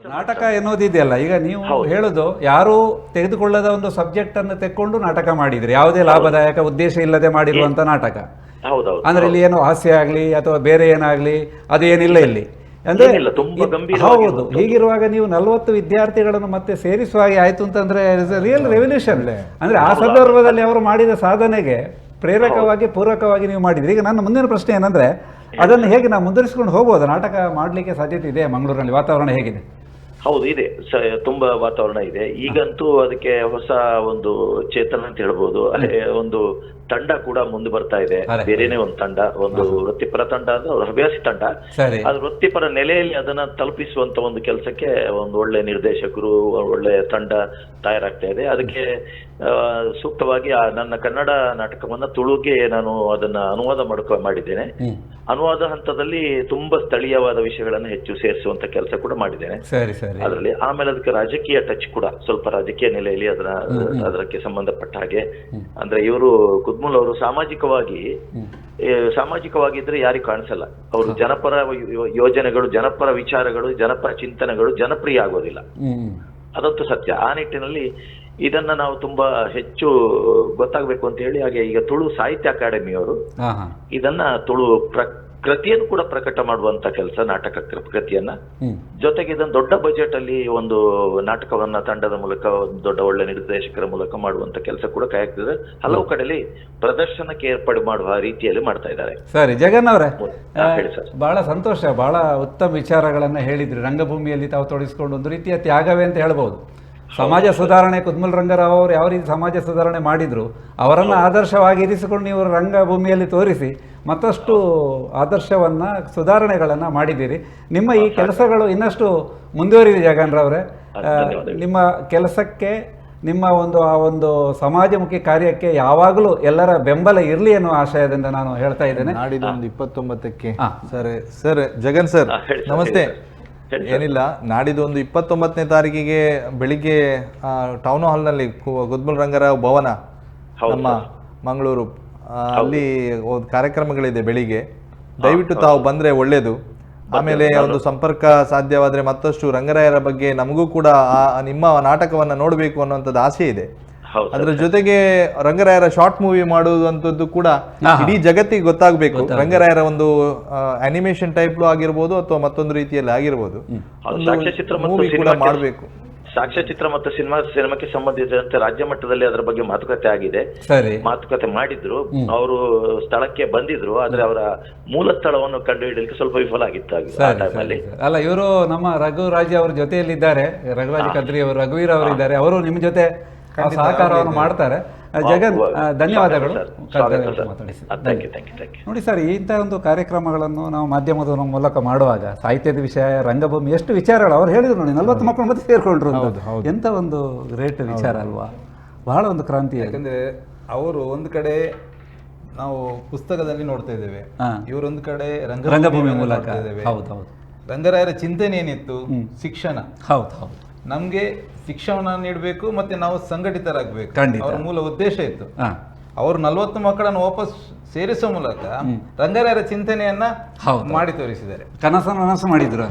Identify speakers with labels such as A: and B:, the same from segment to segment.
A: ನಾಟಕ ಎನ್ನುವುದಿದೆಯಲ್ಲ, ಈಗ ನೀವು ಹೇಳುದು ಯಾರು ತೆಗೆದುಕೊಳ್ಳದ ಒಂದು ಸಬ್ಜೆಕ್ಟ್ ಅನ್ನು ತೆಕ್ಕೊಂಡು ನಾಟಕ ಮಾಡಿದ್ರಿ, ಯಾವುದೇ ಲಾಭದಾಯಕ ಉದ್ದೇಶ ಇಲ್ಲದೆ ಮಾಡಿರುವಂತ ನಾಟಕ. ಅಂದ್ರೆ ಇಲ್ಲಿ ಏನು ಹಾಸ್ಯ ಆಗ್ಲಿ ಅಥವಾ ಬೇರೆ ಏನಾಗ್ಲಿ ಅದೇನಿಲ್ಲ ಇಲ್ಲಿ ಅಂದ್ರೆ. ಹೌದು, ಹೀಗಿರುವಾಗ ನೀವು 40 ವಿದ್ಯಾರ್ಥಿಗಳನ್ನು ಮತ್ತೆ ಸೇರಿಸುವ ಹಾಗೆ ಆಯ್ತು ಅಂತಂದ್ರೆ ರಿಯಲ್ ರೆವಲ್ಯೂಷನ್. ಅಂದ್ರೆ ಆ ಸಂದರ್ಭದಲ್ಲಿ ಅವರು ಮಾಡಿದ ಸಾಧನೆಗೆ ಪ್ರೇರಕವಾಗಿ ಪೂರಕವಾಗಿ ನೀವು ಮಾಡಿದ್ರಿ. ಈಗ ನನ್ನ ಮುಂದಿನ ಪ್ರಶ್ನೆ ಏನಂದ್ರೆ, ಅದನ್ನು ಹೇಗೆ ನಾವು ಮುಂದುವರಿಸಿಕೊಂಡು ಹೋಗ್ಬೋದು? ನಾಟಕ ಮಾಡ್ಲಿಕ್ಕೆ ಸಾಧ್ಯತೆ ಇದೆ ಮಂಗಳೂರಿನಲ್ಲಿ? ವಾತಾವರಣ ಹೇಗಿದೆ?
B: ಹೌದು, ಇದೆ. ತುಂಬಾ ವಾತಾವರಣ ಇದೆ ಈಗಂತೂ. ಅದಕ್ಕೆ ಹೊಸ ಒಂದು ಚೇತನ ಅಂತ ಹೇಳ್ಬೋದು. ಒಂದು ತಂಡ ಕೂಡ ಮುಂದೆ ಬರ್ತಾ ಇದೆ. ಬೇರೆನೆ ಒಂದು ತಂಡ, ಒಂದು ವೃತ್ತಿಪರ ತಂಡ ಅಂದ್ರೆ ಅವ್ರ ಹವ್ಯಾಸಿ ತಂಡ. ಅದು ವೃತ್ತಿಪರ ನೆಲೆಯಲ್ಲಿ ಅದನ್ನ ತಲುಪಿಸುವಂತ ಒಂದು ಕೆಲಸಕ್ಕೆ ಒಂದು ಒಳ್ಳೆ ನಿರ್ದೇಶಕರು, ಒಳ್ಳೆ ತಂಡ ತಯಾರಾಗ್ತಾ ಇದೆ. ಅದಕ್ಕೆ ಸೂಕ್ತವಾಗಿ ನನ್ನ ಕನ್ನಡ ನಾಟಕವನ್ನ ತುಳುಗೆ ನಾನು ಅದನ್ನ ಅನುವಾದ ಮಾಡಿದ್ದೇನೆ. ಅನುವಾದ ಹಂತದಲ್ಲಿ ತುಂಬಾ ಸ್ಥಳೀಯವಾದ ವಿಷಯಗಳನ್ನು ಹೆಚ್ಚು ಸೇರಿಸುವಂತ ಕೆಲಸ ಕೂಡ ಮಾಡಿದ್ದೇನೆ ಅದರಲ್ಲಿ. ಆಮೇಲೆ ಅದಕ್ಕೆ ರಾಜಕೀಯ ಟಚ್ ಕೂಡ, ಸ್ವಲ್ಪ ರಾಜಕೀಯ ನೆಲೆಯಲ್ಲಿ ಅದಕ್ಕೆ ಸಂಬಂಧಪಟ್ಟ ಹಾಗೆ. ಅಂದ್ರೆ ಇವರು ಕುದ್ಮುಲ್ ಅವರು ಸಾಮಾಜಿಕವಾಗಿದ್ರೆ ಯಾರಿಗೂ ಕಾಣಿಸಲ್ಲ. ಅವರು ಜನಪರ ಯೋಜನೆಗಳು, ಜನಪರ ವಿಚಾರಗಳು, ಜನಪರ ಚಿಂತನೆಗಳು ಜನಪ್ರಿಯ ಆಗೋದಿಲ್ಲ, ಅದಂತೂ ಸತ್ಯ. ಆ ನಿಟ್ಟಿನಲ್ಲಿ ಇದನ್ನ ನಾವು ತುಂಬಾ ಹೆಚ್ಚು ಗೊತ್ತಾಗಬೇಕು ಅಂತ ಹೇಳಿ ಹಾಗೆ ಈಗ ತುಳು ಸಾಹಿತ್ಯ ಅಕಾಡೆಮಿಯವರು ಇದನ್ನ ತುಳು ಕೃತಿಯನ್ನು ಕೂಡ ಪ್ರಕಟ ಮಾಡುವಂತ ಕೆಲಸ, ನಾಟಕ ಕೃತಿಯನ್ನ. ಜೊತೆಗೆ ಇದನ್ನು ದೊಡ್ಡ ಬಜೆಟ್ ಅಲ್ಲಿ ಒಂದು ನಾಟಕವನ್ನ ತಂಡದ ಮೂಲಕ, ಒಂದು ದೊಡ್ಡ ಒಳ್ಳೆ ನಿರ್ದೇಶಕರ ಮೂಲಕ ಮಾಡುವಂತ ಕೆಲಸ ಕೂಡ ಕೈಯಾಗ್ತದೆ. ಹಲವು ಕಡೆಯಲ್ಲಿ ಪ್ರದರ್ಶನಕ್ಕೆ ಏರ್ಪಾಡು ಮಾಡುವ ರೀತಿಯಲ್ಲಿ ಮಾಡ್ತಾ ಇದ್ದಾರೆ.
A: ಸರಿ ಜಗನ್ ಅವರೇ, ಬಹಳ ಸಂತೋಷ, ಬಹಳ ಉತ್ತಮ ವಿಚಾರಗಳನ್ನ ಹೇಳಿದ್ರಿ. ರಂಗಭೂಮಿಯಲ್ಲಿ ತಾವು ತೊಡಗಿಸಿಕೊಂಡು ಒಂದು ರೀತಿಯ ತ್ಯಾಗವೇ ಅಂತ ಹೇಳ್ಬೋದು. ಸಮಾಜ ಸುಧಾರಣೆ, ಕುದ್ಮುಲ್ ರಂಗರಾವ್ ಅವರು ಯಾವ ರೀತಿ ಸಮಾಜ ಸುಧಾರಣೆ ಮಾಡಿದ್ರು, ಅವರನ್ನು ಆದರ್ಶವಾಗಿ ಇರಿಸಿಕೊಂಡು ನೀವು ರಂಗಭೂಮಿಯಲ್ಲಿ ತೋರಿಸಿ ಮತ್ತಷ್ಟು ಆದರ್ಶವನ್ನ, ಸುಧಾರಣೆಗಳನ್ನ ಮಾಡಿದ್ದೀರಿ. ನಿಮ್ಮ ಈ ಕೆಲಸಗಳು ಇನ್ನಷ್ಟು ಮುಂದುವರಿದೆ ಜಗನ್ರವರೇ. ನಿಮ್ಮ ಕೆಲಸಕ್ಕೆ, ನಿಮ್ಮ ಒಂದು ಸಮಾಜಮುಖಿ ಕಾರ್ಯಕ್ಕೆ ಯಾವಾಗಲೂ ಎಲ್ಲರ ಬೆಂಬಲ ಇರಲಿ ಎನ್ನುವ ಆಶಯದಿಂದ ನಾನು ಹೇಳ್ತಾ ಇದ್ದೇನೆ.
C: ನಾಡಿದೊಂದು 29ಕ್ಕೆ ಸರ್ ಜಗನ್ ಸರ್ ನಮಸ್ತೆ. ಏನಿಲ್ಲ, ನಾಡಿದ್ದು ಒಂದು 29ನೇ ತಾರೀಕಿಗೆ ಬೆಳಿಗ್ಗೆ ಟೌನ್ ಹಾಲ್ನಲ್ಲಿ ಕುದ್ಮುಲ್ ರಂಗರಾವ್ ಭವನ ನಮ್ಮ ಮಂಗಳೂರು ಅಲ್ಲಿ ಕಾರ್ಯಕ್ರಮಗಳಿದೆ ಬೆಳಿಗ್ಗೆ. ದಯವಿಟ್ಟು ತಾವು ಬಂದ್ರೆ ಒಳ್ಳೇದು. ಆಮೇಲೆ ಒಂದು ಸಂಪರ್ಕ ಸಾಧ್ಯವಾದ್ರೆ ಮತ್ತಷ್ಟು ರಂಗರಾಯರ ಬಗ್ಗೆ ನಮಗೂ ಕೂಡ ನಿಮ್ಮ ನಾಟಕವನ್ನ ನೋಡಬೇಕು ಅನ್ನುವಂಥದ್ದು ಆಸೆ ಇದೆ. ಅದ್ರ ಜೊತೆಗೆ ರಂಗರಾಯರ ಶಾರ್ಟ್ ಮೂವಿ ಮಾಡುವಂತದ್ದು ಕೂಡ ಇಡೀ ಜಗತ್ತಿಗೆ ಗೊತ್ತಾಗಬೇಕು. ರಂಗರಾಯರ ಒಂದು ಅನಿಮೇಷನ್ ಟೈಪ್ ಆಗಿರ್ಬೋದು ಅಥವಾ ಮತ್ತೊಂದು ರೀತಿಯಲ್ಲಿ ಆಗಿರ್ಬೋದು, ಮೂವಿ ಕೂಡ ಮಾಡಬೇಕು.
B: ಸಾಕ್ಷ್ಯಚಿತ್ರ ಮತ್ತು ಸಿನಿಮಾಕ್ಕೆ ಸಂಬಂಧಿಸಿದಂತೆ ರಾಜ್ಯ ಮಟ್ಟದಲ್ಲಿ ಅದರ ಬಗ್ಗೆ ಮಾತುಕತೆ ಆಗಿದೆ. ಮಾತುಕತೆ ಮಾಡಿದ್ರು, ಅವರು ಸ್ಥಳಕ್ಕೆ ಬಂದಿದ್ರು, ಆದ್ರೆ ಅವರ ಮೂಲ ಸ್ಥಳವನ್ನು ಕಂಡುಹಿಡಿಯಲಿಕ್ಕೆ ಸ್ವಲ್ಪ ವಿಫಲ ಆಗಿತ್ತು.
A: ಅಲ್ಲ, ಇವರು ನಮ್ಮ ರಘುರಾಜ್ ಅವ್ರ ಜೊತೆಯಲ್ಲಿದ್ದಾರೆ, ರಘುರಾಜ್ ಕದ್ರಿ ಅವರು, ರಘುವೀರ್ ಅವರು ಇದ್ದಾರೆ, ಅವರು ನಿಮ್ಮ ಜೊತೆ ಸಹಕಾರವನ್ನು ಮಾಡ್ತಾರೆ. ಜಗನ್, ಧನ್ಯವಾದಗಳು. ನೋಡಿ ಸರ್, ಇಂಥ ಒಂದು ಕಾರ್ಯಕ್ರಮಗಳನ್ನು ನಾವು ಮಾಧ್ಯಮದ ಮೂಲಕ ಮಾಡುವಾಗ ಸಾಹಿತ್ಯದ ವಿಷಯ, ರಂಗಭೂಮಿ, ಎಷ್ಟು ವಿಚಾರಗಳು ಅವ್ರು ಹೇಳಿದ್ರು ನೋಡಿ. 40 ಮಕ್ಕಳು ಮತ್ತೆ ಸೇರ್ಕೊಂಡ್ರು, ಎಂತ ಒಂದು ಗ್ರೇಟ್ ವಿಚಾರ ಅಲ್ವಾ? ಬಹಳ ಒಂದು ಕ್ರಾಂತಿ.
C: ಯಾಕಂದ್ರೆ ಅವರು ಒಂದು ಕಡೆ ನಾವು ಪುಸ್ತಕದಲ್ಲಿ ನೋಡ್ತಾ ಇದ್ದೇವೆ, ಇವರೊಂದು ಕಡೆ ರಂಗಭೂಮಿ ಮೂಲಕ. ರಂಗರಾಯರ ಚಿಂತನೆ ಏನಿತ್ತು? ಶಿಕ್ಷಣ. ಹೌದು, ನಮ್ಗೆ ಶಿಕ್ಷಣ ನೀಡಬೇಕು ಮತ್ತೆ ನಾವು ಸಂಘಟಿತರಾಗಬೇಕು, ಅವರ ಮೂಲ ಉದ್ದೇಶ ಇತ್ತು. ಅವರು 40 ಮಕ್ಕಳನ್ನು ವಾಪಸ್ ಸೇರಿಸುವ ಮೂಲಕ ರಂಗರಾಯರ ಚಿಂತನೆಯನ್ನ ಮಾಡಿ ತೋರಿಸಿದ್ದಾರೆ,
A: ಕನಸು ಮಾಡಿದ್ರು.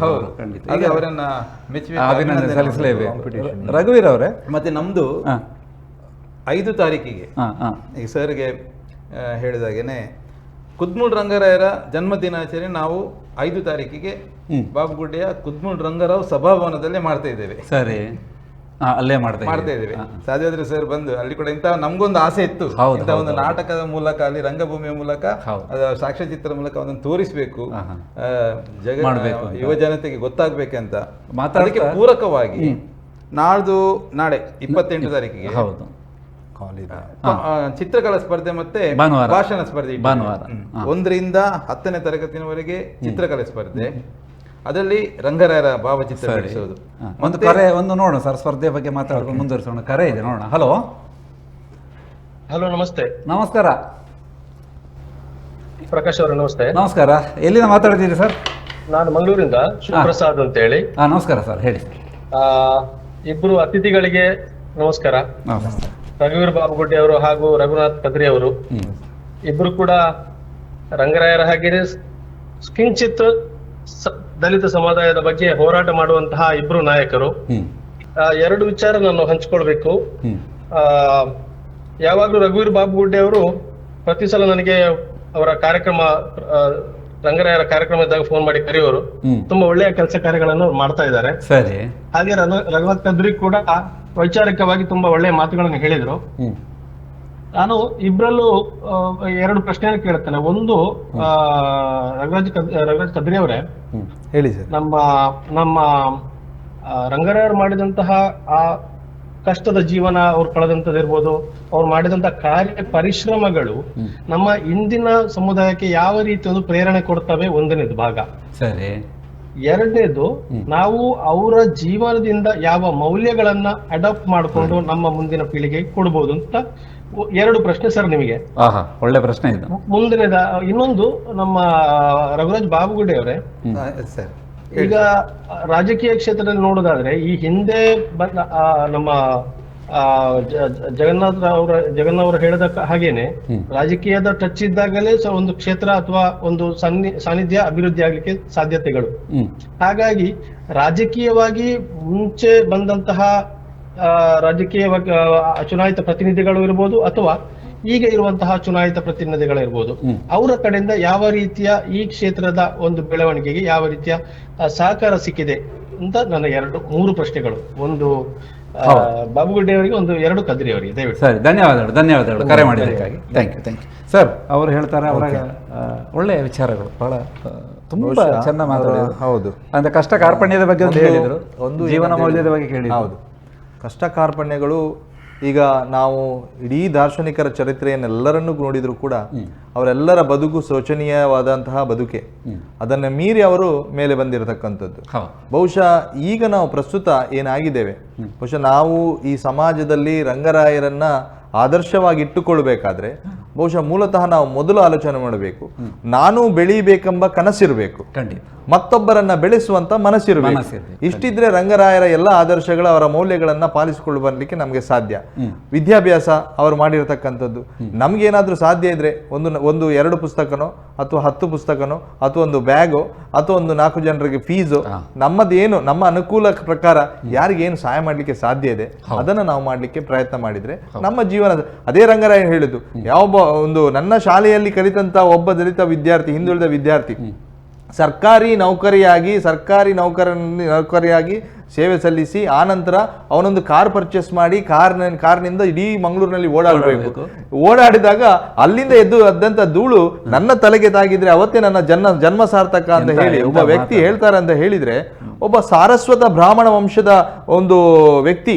C: ಹಾಗೆ ಅವರನ್ನ
A: ಅಭಿನಂದನೆ ಸಲ್ಲಿಸಲೇಬೇಕು. ರಘುವೀರ್ ಅವರೇ,
C: ಮತ್ತೆ ನಮ್ದು 5 ತಾರೀಕಿಗೆ ಈ ಸರ್ಗೆ ಹೇಳಿದಾಗೇನೆ ಕುದ್ಮುಲ್ ರಂಗರಾಯರ ಜನ್ಮ ದಿನಾಚರಣೆ ನಾವು 5 ತಾರೀಕಿಗೆ ಬಾಬುಗುಡ್ಡೆಯ ಕುದ್ಮುಲ್ ರಂಗರಾವ್ ಸಭಾಭವನದಲ್ಲೇ ಮಾಡ್ತಾ ಇದ್ದೇವೆ.
A: ಸರಿ, ಅಲ್ಲೇ ಮಾಡ್ತಾ
C: ಇದ್ದೇವೆ. ಸಾಧ್ಯವಾದ್ರೆ ಸರ್ ಬಂದು ಅಲ್ಲಿ ಕೂಡ ಇಂಥ ನಮ್ಗೊಂದು ಆಸೆ ಇತ್ತು, ಇಂಥ ಒಂದು ನಾಟಕದ ಮೂಲಕ, ಅಲ್ಲಿ ರಂಗಭೂಮಿಯ ಮೂಲಕ, ಸಾಕ್ಷ್ಯಚಿತ್ರ ಮೂಲಕ ಅದನ್ನು ತೋರಿಸ್ಬೇಕು, ಯುವ ಜನತೆಗೆ ಗೊತ್ತಾಗ್ಬೇಕಂತ. ಅದಕ್ಕೆ ಪೂರಕವಾಗಿ ನಾಳೆ 28 ತಾರೀಕಿಗೆ ಚಿತ್ರಕಲಾ ಸ್ಪರ್ಧೆ ಮತ್ತೆ ಭಾಷಣ ಸ್ಪರ್ಧೆ, 1ರಿಂದ 10ನೇ ತರಗತಿಯವರೆಗೆ ಚಿತ್ರಕಲೆ ಸ್ಪರ್ಧೆ, ಅದರಲ್ಲಿ ರಂಗರಾಯರ ಭಾವಚಿತ್ರ ಬಿಡಿಸೋದು.
A: ಒಂದು ನೋಡೋಣ ಸರ್, ಸ್ಪರ್ಧೆ ಬಗ್ಗೆ ಮಾತಾಡ್ಕೊಂಡು ಮುಂದುವರಿಸೋಣ. ಕರೆ ಇದೆ, ನೋಡೋಣ. ಹಲೋ
D: ನಮಸ್ತೆ.
A: ನಮಸ್ಕಾರ
D: ಪ್ರಕಾಶ್ ಅವರು.
A: ನಮಸ್ಕಾರ. ಎಲ್ಲಿಂದ ಮಾತಾಡ್ತೀರಿ ಸರ್?
D: ನಾನು ಮಂಗಳೂರಿಂದ ಶಿವಪ್ರಸಾದ್ ಅಂತ ಹೇಳಿ.
A: ನಮಸ್ಕಾರ ಸರ್, ಹೇಳಿ.
D: ಇಬ್ರು ಅತಿಥಿಗಳಿಗೆ ನಮಸ್ಕಾರ. ರಘುವೀರ್ ಬಾಬುಗುಡ್ಡೆ ಅವರು ಹಾಗೂ ರಘುನಾಥ್ ಕದ್ರಿ ಅವರು ಇಬ್ರು ಕೂಡ ರಂಗರಾಯರ ಹಾಗೆ ಕಿಂಚಿತ್ ದಲಿತ ಸಮುದಾಯದ ಬಗ್ಗೆ ಹೋರಾಟ ಮಾಡುವಂತಹ ಇಬ್ರು ನಾಯಕರು. ಎರಡು ವಿಚಾರ ನಾನು ಹಂಚ್ಕೊಳ್ಬೇಕು. ಯಾವಾಗ್ಲೂ ರಘುವೀರ್ ಬಾಬುಗುಡ್ಡೆ ಅವರು ಪ್ರತಿ ಸಲ ನನಗೆ ಅವರ ಕಾರ್ಯಕ್ರಮ ರಂಗರಾಯರ ಕಾರ್ಯಕ್ರಮ ಇದ್ದಾಗ ಫೋನ್ ಮಾಡಿ ಕರೆಯೋರು. ತುಂಬಾ ಒಳ್ಳೆಯ ಕೆಲಸ ಕಾರ್ಯಗಳನ್ನು ಮಾಡ್ತಾ ಇದ್ದಾರೆ.
A: ಸರಿ.
D: ಹಾಗೆ ರಘುನಾಥ್ ಕದ್ರಿ ಕೂಡ ವೈಚಾರಿಕವಾಗಿ ತುಂಬಾ ಒಳ್ಳೆಯ ಮಾತುಗಳನ್ನು ಹೇಳಿದ್ರು. ನಾನು ಇಬ್ರಲ್ಲೂ ಎರಡು ಪ್ರಶ್ನೆಯನ್ನು ಕೇಳ್ತೇನೆ. ಒಂದು, ರಘುರಾಜ್ ಕದ್ರಿ ಅವರೇ
C: ಹೇಳಿ ಸರ್.
D: ನಮ್ಮ ರಂಗರಾಯರು ಮಾಡಿದಂತಹ ಆ ಕಷ್ಟದ ಜೀವನ ಅವ್ರು ಕಳೆದಂತದಿರ್ಬೋದು, ಅವ್ರು ಮಾಡಿದಂತಹ ಕಾರ್ಯ ಪರಿಶ್ರಮಗಳು ನಮ್ಮ ಇಂದಿನ ಸಮುದಾಯಕ್ಕೆ ಯಾವ ರೀತಿ ಒಂದು ಪ್ರೇರಣೆ ಕೊಡ್ತವೆ, ಒಂದನೇದು ಭಾಗ.
A: ಸರಿ.
D: ಎರಡನೇದು, ನಾವು ಅವರ ಜೀವನದಿಂದ ಯಾವ ಮೌಲ್ಯಗಳನ್ನ ಅಡಾಪ್ಟ್ ಮಾಡಿಕೊಂಡು ನಮ್ಮ ಮುಂದಿನ ಪೀಳಿಗೆಗೆ ಕೊಡ್ಬೋದು ಅಂತ ಎರಡು ಪ್ರಶ್ನೆ ಸರ್ ನಿಮಗೆ.
A: ಒಳ್ಳೆ ಪ್ರಶ್ನೆ ಇದು.
D: ಮುಂದಿನದ ಇನ್ನೊಂದು, ನಮ್ಮ ರಘುರಾಜ್ ಬಾಬುಗುಡ್ಡೆ ಅವರೇ, ಈಗ ರಾಜಕೀಯ ಕ್ಷೇತ್ರದಲ್ಲಿ ನೋಡೋದಾದ್ರೆ ಈ ಹಿಂದೆ ಬಂದ ನಮ್ಮ ಜಗನ್ನಾಥ್ ಹೇಳಿದ ಹಾಗೇನೆ ರಾಜಕೀಯದ ಟಚ್ ಇದ್ದಾಗಲೇ ಒಂದು ಕ್ಷೇತ್ರ ಅಥವಾ ಒಂದು ಸಾನ್ನಿಧ್ಯ ಅಭಿವೃದ್ಧಿ ಆಗ್ಲಿಕ್ಕೆ ಸಾಧ್ಯತೆಗಳು. ಹಾಗಾಗಿ ರಾಜಕೀಯವಾಗಿ ಮುಂಚೆ ಬಂದಂತಹ ರಾಜಕೀಯ ಚುನಾಯಿತ ಪ್ರತಿನಿಧಿಗಳು ಇರ್ಬೋದು ಅಥವಾ ಈಗ ಇರುವಂತಹ ಚುನಾಯಿತ ಪ್ರತಿನಿಧಿಗಳಿರ್ಬೋದು, ಅವರ ಕಡೆಯಿಂದ ಯಾವ ರೀತಿಯ ಈ ಕ್ಷೇತ್ರದ ಒಂದು ಬೆಳವಣಿಗೆಗೆ ಯಾವ ರೀತಿಯ ಸಹಕಾರ ಸಿಕ್ಕಿದೆ ಅಂತ ನನ್ನ ಮೂರು ಪ್ರಶ್ನೆಗಳು. ಒಂದು ಬಾಬುಗುಡ್ಡೆ ಅವರಿಗೆ, ಒಂದು ಎರಡು ಕದ್ರಿ ಅವರಿಗೆ. ದಯವಿಟ್ಟು.
A: ಸರಿ, ಧನ್ಯವಾದಗಳು ಕರೆ ಮಾಡಿದ್ದಕ್ಕಾಗಿ. Thank you sir. ಅವರು ಹೇಳ್ತಾರೆ, ಅವರ ಒಳ್ಳೆಯ ವಿಚಾರಗಳು ಬಹಳ ತುಂಬಾ ಚೆನ್ನಾಗಿ ಮಾತಾಡಿದ್ರು.
C: ಹೌದು.
A: ಅಂದ್ರೆ ಕಷ್ಟ ಕಾರ್ಪಣ್ಯದ ಬಗ್ಗೆ ಒಂದು ಹೇಳಿದ್ರು, ಒಂದು ಜೀವನ ಮೌಲ್ಯದ ಬಗ್ಗೆ ಹೇಳಿದ್ರು.
C: ಹೌದು, ಕಷ್ಟ ಕಾರ್ಪಣ್ಯಗಳು. ಈಗ ನಾವು ಇಡೀ ದಾರ್ಶನಿಕರ ಚರಿತ್ರೆಯನ್ನೆಲ್ಲರನ್ನೂ ನೋಡಿದ್ರು ಕೂಡ ಅವರೆಲ್ಲರ ಬದುಕು ಶೋಚನೀಯವಾದಂತಹ ಬದುಕೆ. ಅದನ್ನ ಮೀರಿ ಅವರು ಮೇಲೆ ಬಂದಿರತಕ್ಕಂಥದ್ದು. ಬಹುಶಃ ಈಗ ನಾವು ಪ್ರಸ್ತುತ ಏನಾಗಿದ್ದೇವೆ, ಬಹುಶಃ ನಾವು ಈ ಸಮಾಜದಲ್ಲಿ ರಂಗರಾಯರನ್ನ ಆದರ್ಶವಾಗಿ ಇಟ್ಟುಕೊಳ್ಬೇಕಾದ್ರೆ ಬಹುಶಃ ಮೂಲತಃ ನಾವು ಮೊದಲು ಆಲೋಚನೆ ಮಾಡಬೇಕು, ನಾನು ಬೆಳೀಬೇಕೆಂಬ ಕನಸಿರಬೇಕು, ಮತ್ತೊಬ್ಬರನ್ನ ಬೆಳೆಸುವಂತ ಮನಸ್ಸಿರಬೇಕು. ಇಷ್ಟಿದ್ರೆ ರಂಗರಾಯರ ಎಲ್ಲ ಆದರ್ಶಗಳ ಅವರ ಮೌಲ್ಯಗಳನ್ನ ಪಾಲಿಸಿಕೊಂಡು ಬರ್ಲಿಕ್ಕೆ ನಮ್ಗೆ ಸಾಧ್ಯ. ವಿದ್ಯಾಭ್ಯಾಸ ಅವರು ಮಾಡಿರತಕ್ಕಂಥದ್ದು ನಮ್ಗೇನಾದ್ರೂ ಸಾಧ್ಯ ಇದ್ರೆ ಒಂದು 2 ಪುಸ್ತಕನೋ ಅಥವಾ 10 ಪುಸ್ತಕನೋ ಅಥವಾ ಒಂದು ಬ್ಯಾಗೋ ಅಥವಾ ಒಂದು 4 ಜನರಿಗೆ ಫೀಸು, ನಮ್ಮದೇನು ನಮ್ಮ ಅನುಕೂಲ ಪ್ರಕಾರ ಯಾರಿಗೇನು ಸಹಾಯ ಮಾಡ್ಲಿಕ್ಕೆ ಸಾಧ್ಯ ಇದೆ ಅದನ್ನ ನಾವು ಮಾಡ್ಲಿಕ್ಕೆ ಪ್ರಯತ್ನ ಮಾಡಿದ್ರೆ ನಮ್ಮ ಜೀವನ. ಅದೇ ರಂಗರಾಯ ಹೇಳಿದ್ದು, ಯಾವ ಒಂದು ನನ್ನ ಶಾಲೆಯಲ್ಲಿ ಕಲಿತಂತ ಒಬ್ಬ ದಲಿತ ವಿದ್ಯಾರ್ಥಿ, ಹಿಂದುಳಿದ ವಿದ್ಯಾರ್ಥಿ ಸರ್ಕಾರಿ ನೌಕರಿಯಾಗಿ ಸೇವೆ ಸಲ್ಲಿಸಿ ಆನಂತರ ಅವನೊಂದು ಕಾರ್ ಪರ್ಚೇಸ್ ಮಾಡಿ ಕಾರ್ನಿಂದ ಇಡೀ ಮಂಗಳೂರಿನಲ್ಲಿ ಓಡಾಡಿದಾಗ ಅಲ್ಲಿಂದ ಎದ್ದಂತ ಧೂಳು ನನ್ನ ತಲೆಗೆ ತಾಗಿದ್ರೆ ಅವತ್ತೇ ನನ್ನ ಜನ್ಮ ಸಾರ್ಥಕ ಅಂತ ಹೇಳಿ ಒಬ್ಬ ವ್ಯಕ್ತಿ ಹೇಳ್ತಾರೆ ಅಂತ ಹೇಳಿದ್ರೆ, ಒಬ್ಬ ಸಾರಸ್ವತ ಬ್ರಾಹ್ಮಣ ವಂಶದ ಒಂದು ವ್ಯಕ್ತಿ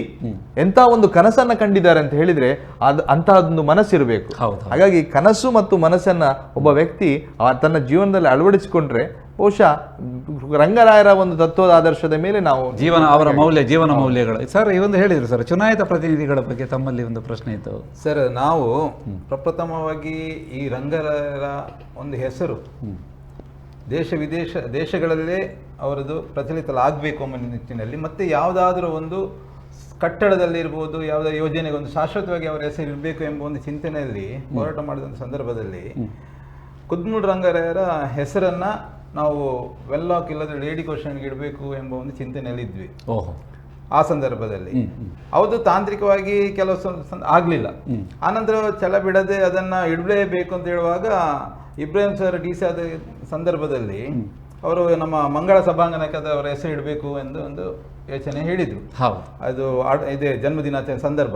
C: ಎಂತ ಒಂದು ಕನಸನ್ನ ಕಂಡಿದ್ದಾರೆ ಅಂತ ಹೇಳಿದ್ರೆ ಅಂತಹದೊಂದು ಮನಸ್ಸಿರಬೇಕು. ಹಾಗಾಗಿ ಕನಸು ಮತ್ತು ಮನಸ್ಸನ್ನ ಒಬ್ಬ ವ್ಯಕ್ತಿ ತನ್ನ ಜೀವನದಲ್ಲಿ ಅಳವಡಿಸಿಕೊಂಡ್ರೆ ಬಹುಶಃ ರಂಗರಾಯರ ಒಂದು ತತ್ವದ ಆದರ್ಶದ ಮೇಲೆ ನಾವು
A: ಜೀವನ ಮೌಲ್ಯಗಳು. ಸರ್, ಈ ಒಂದು ಹೇಳಿದ್ರು ಸರ್, ಚುನಾಯಿತ ಪ್ರತಿನಿಧಿಗಳ ಬಗ್ಗೆ ತಮ್ಮಲ್ಲಿ ಒಂದು ಪ್ರಶ್ನೆ ಇತ್ತು
E: ಸರ್. ನಾವು ಪ್ರಪ್ರಥಮವಾಗಿ ಈ ರಂಗರಾಯರ ಒಂದು ಹೆಸರು ದೇಶಗಳಲ್ಲೇ ಅವರದು ಪ್ರಚಲಿತಲಾಗಬೇಕು ಎಂಬ ನಿಟ್ಟಿನಲ್ಲಿ, ಮತ್ತೆ ಯಾವುದಾದ್ರೂ ಒಂದು ಕಟ್ಟಡದಲ್ಲಿರ್ಬೋದು, ಯಾವುದೋ ಯೋಜನೆಗೆ ಒಂದು ಶಾಶ್ವತವಾಗಿ ಅವರ ಹೆಸರು ಇರಬೇಕು ಎಂಬ ಒಂದು ಚಿಂತನೆಯಲ್ಲಿ ಹೋರಾಟ ಮಾಡಿದಂಥ ಸಂದರ್ಭದಲ್ಲಿ ಕುದ್ಮೂಡ್ ರಂಗರಾಯರ ಹೆಸರನ್ನ ನಾವು ವೆಲ್ಲಾಕ್ ಇಲ್ಲದ್ರೆ ಲೇಡಿ ಕ್ವಶನ್ಗೆ ಇಡಬೇಕು ಎಂಬ ಒಂದು ಚಿಂತನೆಯಲ್ಲಿ ಇದ್ವಿ. ಆ ಸಂದರ್ಭದಲ್ಲಿ ಹೌದು, ತಾಂತ್ರಿಕವಾಗಿ ಕೆಲವು ಆಗ್ಲಿಲ್ಲ. ಆನಂತರ ಛಲ ಬಿಡದೆ ಅದನ್ನ ಇಡಲೇಬೇಕು ಅಂತ ಹೇಳುವಾಗ ಇಬ್ರಾಹಿಂ ಸರ್ DC ಆದ ಸಂದರ್ಭದಲ್ಲಿ ಅವರು ನಮ್ಮ ಮಂಗಳ ಸಭಾಂಗಣಕ್ಕೆ ಅವರ ಹೆಸರು ಇಡಬೇಕು ಎಂದು ಒಂದು ಯೋಚನೆ ಹೇಳಿದ್ರು. ಅದು ಇದೇ ಜನ್ಮದಿನಾಚರಣೆ ಸಂದರ್ಭ.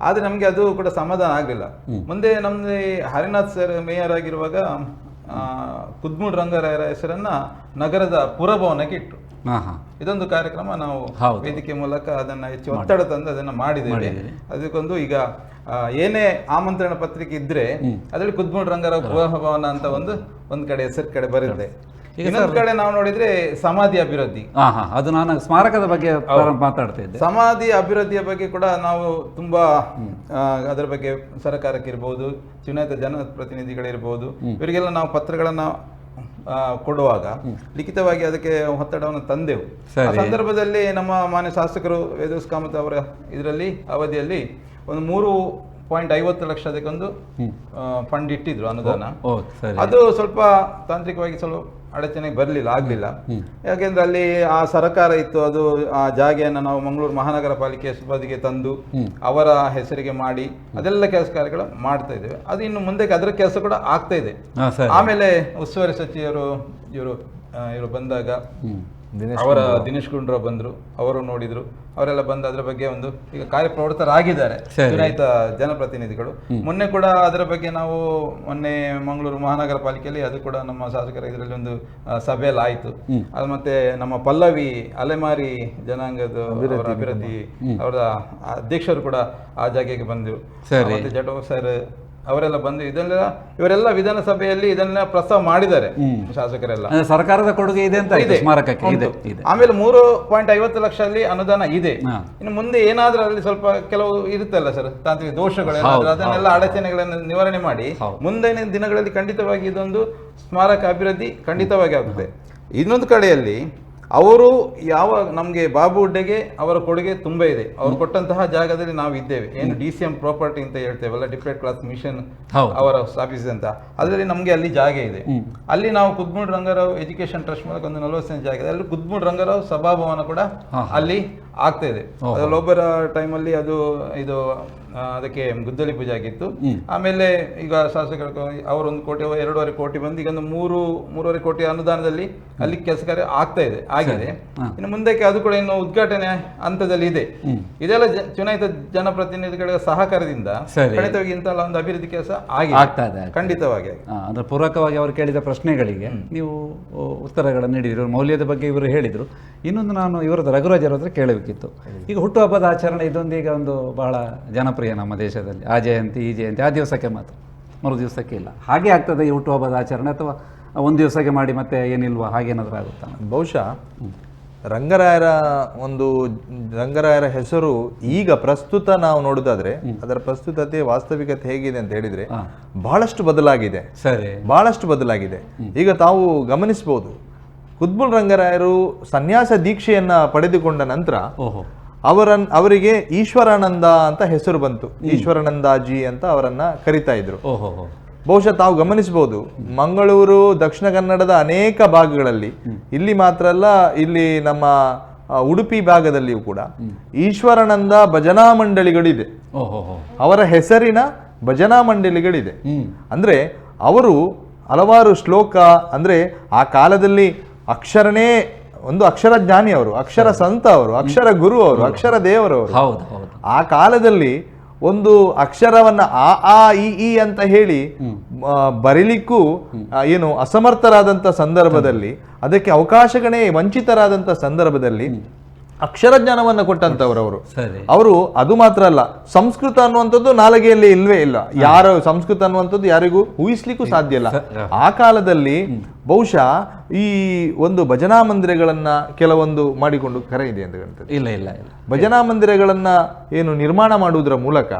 E: ಆದ್ರೆ ನಮ್ಗೆ ಅದು ಕೂಡ ಸಮಾಧಾನ ಆಗ್ಲಿಲ್ಲ. ಮುಂದೆ ನಮ್ದು ಹರಿನಾಥ್ ಸರ್ ಮೇಯರ್ ಆಗಿರುವಾಗ ಕುದ್ಮೂಡ್ ರಂಗರಾಯರ ಹೆಸರನ್ನ ನಗರದ ಪುರಭವನಕ್ಕೆ ಇಟ್ರು. ಇದೊಂದು ಕಾರ್ಯಕ್ರಮ ನಾವು ವೇದಿಕೆ ಮೂಲಕ ಅದನ್ನ ಹೆಚ್ಚು ಒತ್ತಡ ತಂದು ಅದನ್ನ ಮಾಡಿದ್ದೇವೆ. ಅದಕ್ಕೊಂದು ಈಗ ಏನೇ ಆಮಂತ್ರಣ ಪತ್ರಿಕೆ ಇದ್ರೆ ಅದರಲ್ಲಿ ಕುದ್ಮೂಡ್ ರಂಗರಾವ್ ಪುರಭವನ ಅಂತ ಒಂದು ಕಡೆ ಹೆಸರು ಕಡೆ ಬರುತ್ತೆ. ಇನ್ನೊಂದು ಕಡೆ ನಾವು ನೋಡಿದ್ರೆ ಸಮಾಧಿ ಅಭಿವೃದ್ಧಿ,
A: ಅದು ನಾನು ಸ್ಮಾರಕದ ಬಗ್ಗೆ ಮಾತಾಡ್ತಾ ಇದ್ದೆ.
E: ಸಮಾಧಿ ಅಭಿವೃದ್ಧಿಯ ಬಗ್ಗೆ ಕೂಡ ನಾವು ತುಂಬಾ ಅದರ ಬಗ್ಗೆ ಸರ್ಕಾರಕ್ಕೆ ಇರ್ಬೋದು, ಚುನಾಯಿತ ಜನಪ್ರತಿನಿಧಿಗಳಿರ್ಬೋದು, ಇವರಿಗೆಲ್ಲ ನಾವು ಪತ್ರಗಳನ್ನ ಕೊಡುವಾಗ ಲಿಖಿತವಾಗಿ ಅದಕ್ಕೆ ಒತ್ತಡವನ್ನು ತಂದೆವು. ಆ ಸಂದರ್ಭದಲ್ಲಿ ನಮ್ಮ ಮಾನ್ಯ ಶಾಸಕರು ವೇದವ್ಯಾಸ ಕಾಮತ್ ಅವರ ಇದರಲ್ಲಿ ಅವಧಿಯಲ್ಲಿ ಒಂದು 3.50 ಲಕ್ಷ ಅದಕ್ಕೊಂದು ಫಂಡ್ ಇಟ್ಟಿದ್ರು, ಅನುದಾನ. ಅದು ಸ್ವಲ್ಪ ತಾಂತ್ರಿಕವಾಗಿ ಸ್ವಲ್ಪ ಅಡಚಣೆಗೆ ಬರಲಿಲ್ಲ, ಆಗಲಿಲ್ಲ. ಯಾಕೆಂದ್ರೆ ಅಲ್ಲಿ ಆ ಸರ್ಕಾರ ಇತ್ತು, ಅದು ಆ ಜಾಗೆಯನ್ನು ನಾವು ಮಂಗಳೂರು ಮಹಾನಗರ ಪಾಲಿಕೆ ಸುಬದಿಗೆ ತಂದು ಅವರ ಹೆಸರಿಗೆ ಮಾಡಿ ಅದೆಲ್ಲ ಕೆಲಸ ಕಾರ್ಯಗಳು ಮಾಡ್ತಾ ಇದ್ದೇವೆ. ಅದು ಇನ್ನು ಮುಂದಕ್ಕೆ ಅದರ ಕೆಲಸ ಕೂಡ ಆಗ್ತಾ ಇದೆ. ಆಮೇಲೆ ಉಸ್ತುವಾರಿ ಸಚಿವರು ಇವರು ಬಂದಾಗ ದಿನೇಶ್ ಗುಂಡೂರಾವ್ ಬಂದ್ರು, ಅವರು ನೋಡಿದ್ರು, ಅವರೆಲ್ಲ ಬಂದು ಅದರ ಬಗ್ಗೆ ಒಂದು ಈಗ ಕಾರ್ಯಪ್ರವೃತ್ತರಾಗಿದ್ದಾರೆ ಚುನಾಯಿತ ಜನಪ್ರತಿನಿಧಿಗಳು. ಮೊನ್ನೆ ಕೂಡ ಅದರ ಬಗ್ಗೆ ನಾವು ಮೊನ್ನೆ ಮಂಗಳೂರು ಮಹಾನಗರ ಪಾಲಿಕೆಯಲ್ಲಿ ಅದು ಕೂಡ ನಮ್ಮ ಶಾಸಕರ ಇದರಲ್ಲಿ ಒಂದು ಸಭೆಯಲ್ಲಿ ಆಯಿತು. ಅದು ಮತ್ತೆ ನಮ್ಮ ಪಲ್ಲವಿ ಅಲೆಮಾರಿ ಜನಾಂಗದ ಅಭಿವೃದ್ಧಿ ಅವರ ಅಧ್ಯಕ್ಷರು ಕೂಡ ಆ ಜಾಗೆಗೆ ಬಂದರು. ಮತ್ತೆ ಜಟೋ ಸರ್ ಅವರೆಲ್ಲ ಬಂದು ಇವರೆಲ್ಲ ವಿಧಾನಸಭೆಯಲ್ಲಿ ಇದನ್ನ ಪ್ರಸ್ತಾವ ಮಾಡಿದ್ದಾರೆ ಶಾಸಕರೆಲ್ಲ.
A: ಸರ್ಕಾರದ ಕೊಡುಗೆ ಇದೆ ಅಂತ ಇದೆ ಸ್ಮಾರಕಕ್ಕೆ.
E: ಆಮೇಲೆ 3.50 ಲಕ್ಷ ಅಲ್ಲಿ ಅನುದಾನ ಇದೆ. ಇನ್ನು ಮುಂದೆ ಏನಾದ್ರೂ ಅಲ್ಲಿ ಸ್ವಲ್ಪ ಕೆಲವು ಇರುತ್ತಲ್ಲ ಸರ್ ತಾಂತ್ರಿಕ ದೋಷಗಳು, ಅದನ್ನೆಲ್ಲ ಅಡಚಣೆಗಳನ್ನು ನಿವಾರಣೆ ಮಾಡಿ ಮುಂದಿನ ದಿನಗಳಲ್ಲಿ ಖಂಡಿತವಾಗಿ ಇದೊಂದು ಸ್ಮಾರಕ ಅಭಿವೃದ್ಧಿ ಖಂಡಿತವಾಗಿ ಆಗುತ್ತೆ. ಇನ್ನೊಂದು ಕಡೆಯಲ್ಲಿ ಅವರು ನಮಗೆ ಬಾಬು ಹುಡ್ಡೆಗೆ ಅವರ ಕೊಡುಗೆ ತುಂಬ ಇದೆ. ಅವರು ಕೊಟ್ಟಂತಹ ಜಾಗದಲ್ಲಿ ನಾವು ಇದ್ದೇವೆ. ಏನು DCM ಪ್ರಾಪರ್ಟಿ ಅಂತ ಹೇಳ್ತೇವಲ್ಲ, ಡಿಫ್ರೆಂಟ್ ಕ್ಲಾಸ್ ಮಿಷನ್ ಅವರ ಆಫೀಸ್ ಅಂತ, ಅದರಲ್ಲಿ ನಮಗೆ ಅಲ್ಲಿ ಜಾಗ ಇದೆ. ಅಲ್ಲಿ ನಾವು ಕುದ್ಮೂಡ್ ರಂಗರಾವ್ ಎಜುಕೇಶನ್ ಟ್ರಸ್ಟ್ ಮೂಲಕ ಒಂದು 40 ಸೆಂಟ್ ಜಾಗ ಇದೆ. ಅಲ್ಲಿ ಕುದ್ಮೂಡ್ ರಂಗರಾವ್ ಸಭಾಭವನ ಕೂಡ ಅಲ್ಲಿ ಆಗ್ತಾ ಇದೆ. ಲೋಬರ ಟೈಮಲ್ಲಿ ಇದು ಅದಕ್ಕೆ ಗುದ್ದಲಿ ಪೂಜೆ ಆಗಿತ್ತು. ಆಮೇಲೆ ಈಗ ಶಾಸಕರು ಅವರು 1 ಕೋಟಿ 2.5 ಕೋಟಿ ಬಂದು ಈಗ ಒಂದು 3.5 ಕೋಟಿ ಅನುದಾನದಲ್ಲಿ ಅಲ್ಲಿ ಕೆಲಸ ಕಾರ್ಯ ಆಗಿದೆ. ಇನ್ನು ಮುಂದಕ್ಕೆ ಅದು ಕೂಡ ಇನ್ನು ಉದ್ಘಾಟನೆ ಹಂತದಲ್ಲಿ ಇದೆ. ಇದೆಲ್ಲ ಚುನಾಯಿತ ಜನಪ್ರತಿನಿಧಿಗಳ ಸಹಕಾರದಿಂದ ಖಂಡಿತವಾಗಿ ಇಂತಹ ಒಂದು ಅಭಿವೃದ್ಧಿ ಕೆಲಸ ಆಗಿದೆ ಖಂಡಿತವಾಗಿ.
A: ಅಂದ್ರೆ ಪೂರಕವಾಗಿ ಅವರು ಕೇಳಿದ ಪ್ರಶ್ನೆಗಳಿಗೆ ನೀವು ಉತ್ತರಗಳನ್ನು ನೀಡಿದ್ರು. ಮೌಲ್ಯದ ಬಗ್ಗೆ ಇವರು ಹೇಳಿದ್ರು. ಇನ್ನೊಂದು ನಾನು ಇವರದ್ದು ರಘುರಾಜರ ಹತ್ರ ಕೇಳಬೇಕಿತ್ತು. ಈಗ ಹುಟ್ಟುಹಬ್ಬದ ಆಚರಣೆ ಇದೊಂದೀಗ ಒಂದು ಬಹಳ ಜನಪ್ರಿಯ ನಮ್ಮ ದೇಶದಲ್ಲಿ. ಆ ಜಯಂತಿ ಈ ಜಯಂತಿ ಆ ದಿವಸಕ್ಕೆ ಮಾತ್ರ, ಮರು ದಿವಸಕ್ಕೆ ಇಲ್ಲ. ಹಾಗೆ ಆಗ್ತದೆ ಈ ಹುಟ್ಟುಹಬ್ಬದ ಆಚರಣೆ, ಅಥವಾ ಒಂದು ದಿವಸಕ್ಕೆ ಮಾಡಿ ಮತ್ತೆ ಏನಿಲ್ವಾ, ಹಾಗೇನಾದ್ರೂ ಆಗುತ್ತಾ?
C: ಬಹುಶಃ ರಂಗರಾಯರ ಹೆಸರು ಈಗ ಪ್ರಸ್ತುತ ನಾವು ನೋಡುದಾದ್ರೆ ಅದರ ಪ್ರಸ್ತುತತೆ ವಾಸ್ತವಿಕತೆ ಹೇಗಿದೆ ಅಂತ ಹೇಳಿದ್ರೆ ಬಹಳಷ್ಟು ಬದಲಾಗಿದೆ. ಬಹಳಷ್ಟು ಬದಲಾಗಿದೆ. ಈಗ ತಾವು ಗಮನಿಸಬಹುದು, ರಂಗರಾಯರು ಸನ್ಯಾಸ ದೀಕ್ಷೆಯನ್ನ ಪಡೆದುಕೊಂಡ ನಂತರ ಅವರಿಗೆ ಈಶ್ವರಾನಂದ ಅಂತ ಹೆಸರು ಬಂತು. ಈಶ್ವರಾನಂದಾಜಿ ಅಂತ ಅವರನ್ನ ಕರಿತಾ ಇದ್ರು. ಬಹುಶಃ ತಾವು ಗಮನಿಸಬಹುದು, ಮಂಗಳೂರು, ದಕ್ಷಿಣ ಕನ್ನಡದ ಅನೇಕ ಭಾಗಗಳಲ್ಲಿ, ಇಲ್ಲಿ ಮಾತ್ರ ಅಲ್ಲ, ಇಲ್ಲಿ ನಮ್ಮ ಉಡುಪಿ ಭಾಗದಲ್ಲಿಯೂ ಕೂಡ ಈಶ್ವರಾನಂದ ಭಜನಾ ಮಂಡಳಿಗಳಿದೆ. ಅವರ ಹೆಸರಿನ ಭಜನಾ ಮಂಡಳಿಗಳಿದೆ. ಅಂದ್ರೆ ಅವರು ಹಲವಾರು ಶ್ಲೋಕ, ಅಂದ್ರೆ ಆ ಕಾಲದಲ್ಲಿ ಅಕ್ಷರನೇ ಒಂದು ಅಕ್ಷರ ಜ್ಞಾನಿ ಅವರು, ಅಕ್ಷರ ಸಂತ ಅವರು, ಅಕ್ಷರ ಗುರು ಅವರು, ಅಕ್ಷರ ದೇವರವರು. ಆ ಕಾಲದಲ್ಲಿ ಒಂದು ಅಕ್ಷರವನ್ನ ಆ ಈ ಅಂತ ಹೇಳಿ ಬರೀಲಿಕ್ಕೂ ಏನು ಅಸಮರ್ಥರಾದಂಥ ಸಂದರ್ಭದಲ್ಲಿ, ಅದಕ್ಕೆ ಅವಕಾಶಗಳೇ ವಂಚಿತರಾದಂಥ ಸಂದರ್ಭದಲ್ಲಿ ಅಕ್ಷರ ಜ್ಞಾನವನ್ನು ಕೊಟ್ಟಂತವ್ರು ಅವರು. ಅದು ಮಾತ್ರ ಅಲ್ಲ, ಸಂಸ್ಕೃತ ಅನ್ನುವಂಥದ್ದು ನಾಲಿಗೆಯಲ್ಲಿ ಇಲ್ವೇ ಇಲ್ಲ. ಯಾರು ಸಂಸ್ಕೃತ ಅನ್ನುವಂಥದ್ದು ಯಾರಿಗೂ ಊಹಿಸ್ಲಿಕ್ಕೂ ಸಾಧ್ಯ ಇಲ್ಲ. ಆ ಕಾಲದಲ್ಲಿ ಬಹುಶಃ ಈ ಒಂದು ಭಜನಾ ಮಂದಿರಗಳನ್ನ ಕೆಲವೊಂದು ಮಾಡಿಕೊಂಡು ಕರೆ ಇದೆ ಅಂತ ಹೇಳ್ತಾರೆ.
A: ಇಲ್ಲ
C: ಭಜನಾ ಮಂದಿರಗಳನ್ನ ಏನು ನಿರ್ಮಾಣ ಮಾಡುವುದರ ಮೂಲಕ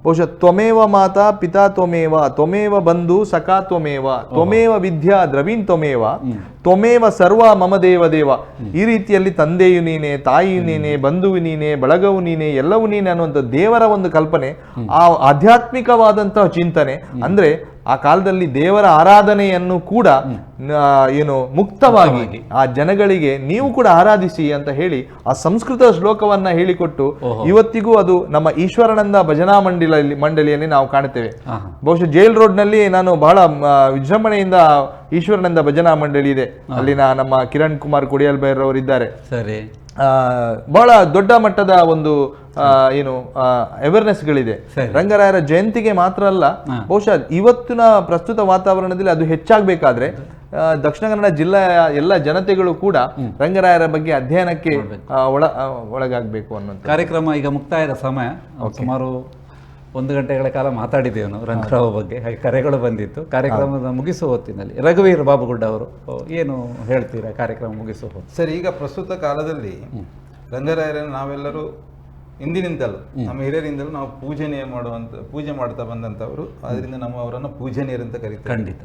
C: ಬಹುಶಃ ತ್ವಮೇವ ಮಾತಾ ಪಿತಾ ತ್ವಮೇವ, ತ್ವಮೇವ ಬಂಧು ಸಖಾ ತ್ವಮೇವ, ತ್ವಮೇವ ವಿದ್ಯಾ ದ್ರವೀನ್ ತ್ವಮೇವ, ತ್ವಮೇವ ಸರ್ವ ಮಮ ದೇವ ದೇವ, ಈ ರೀತಿಯಲ್ಲಿ ತಂದೆಯು ನೀನೆ, ತಾಯಿಯು ನೀನೆ, ಬಂಧುವು ನೀನೆ, ಬಳಗವು ನೀನೆ, ಎಲ್ಲವೂ ನೀನೆ ಅನ್ನುವಂಥ ದೇವರ ಒಂದು ಕಲ್ಪನೆ, ಆ ಆಧ್ಯಾತ್ಮಿಕವಾದಂತಹ ಚಿಂತನೆ. ಅಂದ್ರೆ ಆ ಕಾಲದಲ್ಲಿ ದೇವರ ಆರಾಧನೆಯನ್ನು ಕೂಡ ಏನು ಮುಕ್ತವಾಗಿ ಆ ಜನಗಳಿಗೆ ನೀವು ಕೂಡ ಆರಾಧಿಸಿ ಅಂತ ಹೇಳಿ ಆ ಸಂಸ್ಕೃತ ಶ್ಲೋಕವನ್ನ ಹೇಳಿಕೊಟ್ಟು ಇವತ್ತಿಗೂ ಅದು ನಮ್ಮ ಈಶ್ವರಾನಂದ ಭಜನಾ ಮಂಡಳಿಯಲ್ಲಿ ನಾವು ಕಾಣುತ್ತೇವೆ. ಬಹುಶಃ ಜೈಲ್ ರೋಡ್ ನಲ್ಲಿ ನಾನು ಬಹಳ ವಿಜೃಂಭಣೆಯಿಂದ ಈಶ್ವರಾನಂದ ಭಜನಾ ಮಂಡಳಿ ಇದೆ. ಅಲ್ಲಿನ ನಮ್ಮ ಕಿರಣ್ ಕುಮಾರ್ ಕುಡಿಯಲ್ಬೈರ್ ಅವರು ಇದ್ದಾರೆ. ಬಹಳ ದೊಡ್ಡ ಮಟ್ಟದ ಒಂದು ಏನು ಅವೇರ್ನೆಸ್ಗಳಿದೆ. ರಂಗರಾಯರ ಜಯಂತಿಗೆ ಮಾತ್ರ ಅಲ್ಲ, ಬಹುಶಃ ಇವತ್ತಿನ ಪ್ರಸ್ತುತ ವಾತಾವರಣದಲ್ಲಿ ಅದು ಹೆಚ್ಚಾಗಬೇಕಾದ್ರೆ ದಕ್ಷಿಣ ಕನ್ನಡ ಜಿಲ್ಲೆಯ ಎಲ್ಲ ಜನತೆಗಳು ಕೂಡ ರಂಗರಾಯರ ಬಗ್ಗೆ ಅಧ್ಯಯನಕ್ಕೆ ಒಳಗಾಗಬೇಕು ಅನ್ನುವಂಥ
A: ಕಾರ್ಯಕ್ರಮ. ಈಗ ಮುಕ್ತಾಯದ ಸಮಯ, ಸುಮಾರು 1 ಗಂಟೆಗಳ ಕಾಲ ಮಾತಾಡಿದ್ದೇವೆ ನಾವು ರಂಗರಾವ್ ಬಗ್ಗೆ. ಹಾಗೆ ಕರೆಗಳು ಬಂದಿತ್ತು. ಕಾರ್ಯಕ್ರಮದ ಮುಗಿಸುವ ಹೊತ್ತಿನಲ್ಲಿ ರಘುವೀರ್ ಬಾಬುಗುಡ್ಡ ಅವರು ಏನು ಹೇಳ್ತೀರಾ ಕಾರ್ಯಕ್ರಮ ಮುಗಿಸುವ ಹೊತ್ತು?
E: ಸರ್, ಈಗ ಪ್ರಸ್ತುತ ಕಾಲದಲ್ಲಿ ರಂಗರಾಯರನ್ನು ನಾವೆಲ್ಲರೂ ಹಿಂದಿನಿಂದಲೂ ನಮ್ಮ ಹಿರಿಯರಿಂದಲೂ ನಾವು ಪೂಜೆ ಮಾಡ್ತಾ ಬಂದಂಥವರು. ಅದರಿಂದ ನಾವು ಅವರನ್ನು ಪೂಜನೀಯರು ಅಂತ ಕರೀತೀವಿ.
A: ಖಂಡಿತ.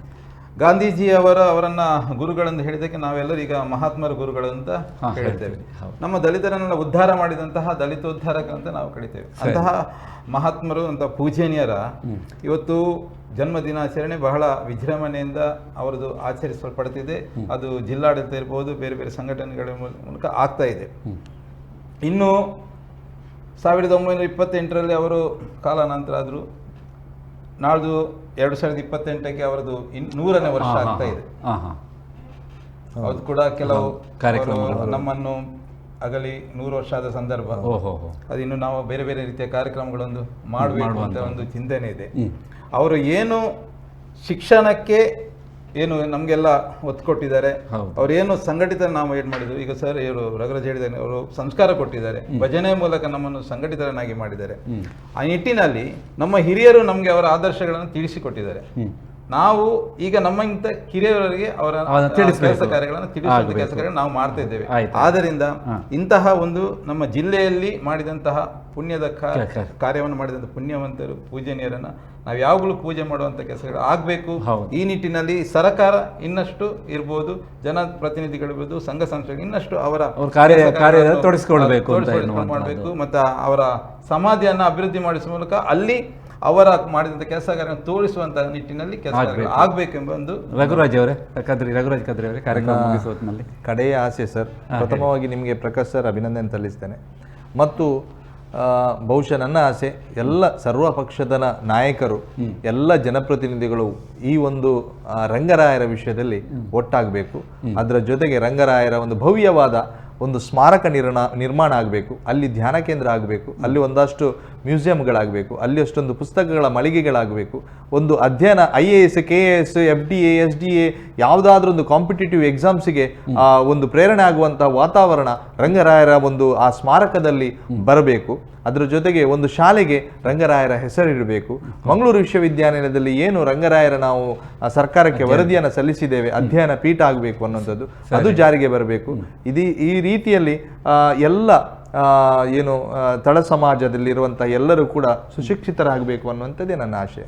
E: ಅವರನ್ನ ಗುರುಗಳೆಂದು ಹೇಳಿದಕ್ಕೆ ನಾವೆಲ್ಲರೂ ಈಗ ಮಹಾತ್ಮರ ಗುರುಗಳು ಅಂತ ಹೇಳ್ತೇವೆ. ನಮ್ಮ ದಲಿತರನ್ನೆಲ್ಲ ಉದ್ಧಾರ ಮಾಡಿದಂತಹ ದಲಿತೋದ್ಧಾರಕ ಅಂತ ನಾವು ಕರಿತೇವೆ. ಅಂತಹ ಮಹಾತ್ಮರು ಅಂತ ಪೂಜನೀಯರ ಇವತ್ತು ಜನ್ಮ ದಿನಾಚರಣೆ ಬಹಳ ವಿಜೃಂಭಣೆಯಿಂದ ಅವರದು ಆಚರಿಸಲ್ಪಡ್ತಿದೆ. ಅದು ಜಿಲ್ಲಾಡಳಿತ ಇರ್ಬೋದು, ಬೇರೆ ಬೇರೆ ಸಂಘಟನೆಗಳ ಮೂಲಕ ಆಗ್ತಾ ಇದೆ. ಇನ್ನು 1928ರಲ್ಲಿ ಅವರು ಕಾಲಾನಂತರ ಆದರು. ನಾಳ್ದು 2028ಕ್ಕೆ ಅವರದು 100ನೇ ವರ್ಷ ಆಗ್ತಾ ಇದೆ. ಅದು ಕೂಡ ಕೆಲವು ನಮ್ಮನ್ನು ಅಗಲಿ 100 ವರ್ಷ ಆದ ಸಂದರ್ಭ. ಅದು ಇನ್ನು ನಾವು ಬೇರೆ ಬೇರೆ ರೀತಿಯ ಕಾರ್ಯಕ್ರಮಗಳೊಂದು ಮಾಡಬೇಕು ಅಂತ ಒಂದು ಚಿಂತನೆ ಇದೆ. ಅವರು ಏನು ಶಿಕ್ಷಣಕ್ಕೆ ಏನು ನಮಗೆಲ್ಲ ಒತ್ತು ಕೊಟ್ಟಿದ್ದಾರೆ, ಅವ್ರು ಏನು ಸಂಘಟಿತ ನಾವು ಏನ್ ಮಾಡಿದ್ರು. ಈಗ ಸರ್ ಇವರು ರಘುರಾಜ್ ಹೇಳಿದ್ದಾರೆ, ಅವರು ಸಂಸ್ಕಾರ ಕೊಟ್ಟಿದ್ದಾರೆ, ಭಜನೆ ಮೂಲಕ ನಮ್ಮನ್ನು ಸಂಘಟಿತರನ್ನಾಗಿ ಮಾಡಿದ್ದಾರೆ. ಆ ನಿಟ್ಟಿನಲ್ಲಿ ನಮ್ಮ ಹಿರಿಯರು ನಮ್ಗೆ ಅವರ ಆದರ್ಶಗಳನ್ನು ತಿಳಿಸಿಕೊಟ್ಟಿದ್ದಾರೆ. ನಾವು ಈಗ ನಮ್ಮಂತ ಕಿರಿಯರಿಗೆ ಅವರ ಕೆಲಸ ಕಾರ್ಯಗಳನ್ನು ತಿಳಿಸುವಂತ ಕೆಲಸ ಕಾರ್ಯಗಳನ್ನು ನಾವು ಮಾಡ್ತಾ ಇದ್ದೇವೆ. ಆದ್ದರಿಂದ ಇಂತಹ ಒಂದು ನಮ್ಮ ಜಿಲ್ಲೆಯಲ್ಲಿ ಮಾಡಿದಂತಹ ಪುಣ್ಯದ ಕಾರ್ಯವನ್ನು ಮಾಡಿದಂತಹ ಪುಣ್ಯವಂತರು ಪೂಜನೀಯರನ್ನ ನಾವು ಯಾವಾಗಲೂ ಪೂಜೆ ಮಾಡುವಂತ ಕೆಲಸಗಳು ಆಗ್ಬೇಕು. ಈ ನಿಟ್ಟಿನಲ್ಲಿ ಸರ್ಕಾರ ಇನ್ನಷ್ಟು ಇರ್ಬೋದು, ಜನಪ್ರತಿನಿಧಿಗಳಿರ್ಬೋದು, ಸಂಘ ಸಂಸ್ಥೆಗಳು ಇನ್ನಷ್ಟು ಅವರ
A: ತೊಡಗಿಸಿಕೊಳ್ಬೇಕು
E: ಮಾಡಬೇಕು. ಮತ್ತು ಅವರ ಸಮಾಧಿಯನ್ನ ಅಭಿವೃದ್ಧಿ ಮಾಡಿಸುವ ಮೂಲಕ ಅಲ್ಲಿ ಅವರ ಮಾಡಿದಂಥ ಕೆಲಸ ಕಾರ್ಯ ತೋರಿಸುವಂತಹ ನಿಟ್ಟಿನಲ್ಲಿ ಕೆಲಸ ಆಗ್ಬೇಕೆಂಬ ಒಂದು
A: ರಘುರಾಜ್ ಕದ್ರಿ ಅವರೇ ಕಾರ್ಯಕ್ರಮ ಮುಗಿಸುವಲ್ಲಿ
C: ಕಡೆಯ ಆಸೆ ಸರ್. ಪ್ರಥಮವಾಗಿ ನಿಮಗೆ ಪ್ರಕಾಶ್ ಸರ್ ಅಭಿನಂದನೆ ಸಲ್ಲಿಸ್ತೇನೆ. ಮತ್ತು ಬಹುಶಃ ನನ್ನ ಆಸೆ ಎಲ್ಲ ಸರ್ವ ಪಕ್ಷದ ನಾಯಕರು, ಎಲ್ಲ ಜನಪ್ರತಿನಿಧಿಗಳು ಈ ಒಂದು ರಂಗರಾಯರ ವಿಷಯದಲ್ಲಿ ಒಟ್ಟಾಗಬೇಕು. ಅದರ ಜೊತೆಗೆ ರಂಗರಾಯರ ಒಂದು ಭವ್ಯವಾದ ಒಂದು ಸ್ಮಾರಕ ನಿರ್ಮಾಣ ಆಗಬೇಕು, ಅಲ್ಲಿ ಧ್ಯಾನ ಕೇಂದ್ರ ಆಗಬೇಕು, ಅಲ್ಲಿ ಒಂದಷ್ಟು ಮ್ಯೂಸಿಯಂಗಳಾಗಬೇಕು, ಅಲ್ಲಿ ಅಷ್ಟೊಂದು ಪುಸ್ತಕಗಳ ಮಳಿಗೆಗಳಾಗಬೇಕು, ಒಂದು ಅಧ್ಯಯನ IAS KAS FDA SDA ಯಾವುದಾದ್ರೂ ಒಂದು ಕಾಂಪಿಟೇಟಿವ್ ಎಕ್ಸಾಮ್ಸಿಗೆ ಒಂದು ಪ್ರೇರಣೆ ಆಗುವಂತಹ ವಾತಾವರಣ ರಂಗರಾಯರ ಒಂದು ಆ ಸ್ಮಾರಕದಲ್ಲಿ ಬರಬೇಕು. ಅದರ ಜೊತೆಗೆ ಒಂದು ಶಾಲೆಗೆ ರಂಗರಾಯರ ಹೆಸರಿಡಬೇಕು. ಮಂಗಳೂರು ವಿಶ್ವವಿದ್ಯಾನಿಲಯದಲ್ಲಿ ಏನು ರಂಗರಾಯರ ನಾವು ಸರ್ಕಾರಕ್ಕೆ ವರದಿಯನ್ನು ಸಲ್ಲಿಸಿದ್ದೇವೆ, ಅಧ್ಯಯನ ಪೀಠ ಆಗಬೇಕು ಅನ್ನುವಂಥದ್ದು ಅದು ಜಾರಿಗೆ ಬರಬೇಕು. ಈ ರೀತಿಯಲ್ಲಿ ಎಲ್ಲ ಏನು ತಳ ಸಮಾಜದಲ್ಲಿರುವಂತಹ ಎಲ್ಲರೂ ಕೂಡ ಸುಶಿಕ್ಷಿತರಾಗಬೇಕು ಅನ್ನುವಂಥದ್ದೇ ನನ್ನ ಆಶಯ.